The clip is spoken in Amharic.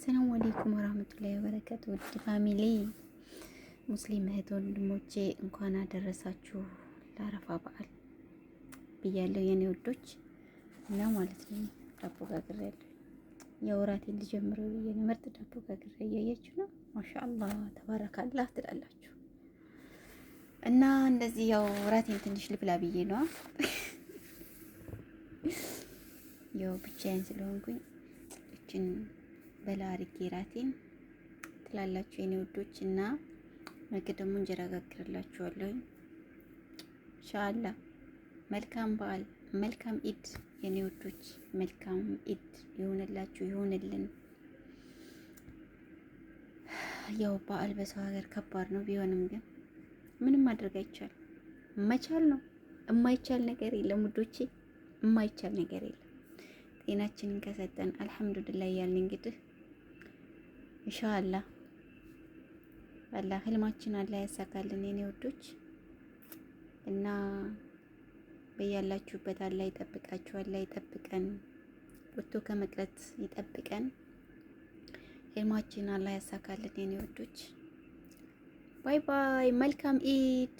ሰላም አለይኩም ወራህመቱላሂ ወበረካቱ። ውድ ፋሚሊ ሙስሊም እህት ወንድሞቼ እንኳን አደረሳችሁ ለአረፋ በዓል ብያለሁ የኔ ውዶች እና ማለት ነው። ዳቦ ጋግሬያለሁ። የወራቴን ልጀምረው ብዬ ነው። ምርጥ ዳቦ ጋግሬ እያያችሁ ነው። ማሻአላህ ተባረካላህ ትላላችሁ እና እንደዚህ ያው ወራቴን ትንሽ ልብላ ብዬ ነው። ያው ብቻዬን ስለሆንኩኝ እችን በላ አድርጌ ራቴን ትላላችሁ የኔ ውዶች እና ነገ ደግሞ እንጀራ ጋግርላችኋለሁ ኢንሻአላህ። መልካም በዓል፣ መልካም ኢድ የኔ ውዶች፣ መልካም ኢድ ይሁንላችሁ ይሁንልን። ያው በዓል በሰው ሀገር ከባድ ነው። ቢሆንም ግን ምንም ማድረግ አይቻልም። መቻል ነው። የማይቻል ነገር የለም ውዶቼ፣ የማይቻል ነገር የለም። ጤናችንን ከሰጠን አልሐምዱሊላህ እያልን እንግዲህ ኢንሻአላህ አላህ ህልማችን አላህ ያሳካልን የኔ ውዶች እና በያላችሁበት አላህ ይጠብቃችሁ፣ አላህ ይጠብቀን፣ ወጥቶ ከመቅረት ይጠብቀን። ህልማችን አላህ ያሳካልን የኔ ውዶች። ባይ ባይ። መልካም ኢድ።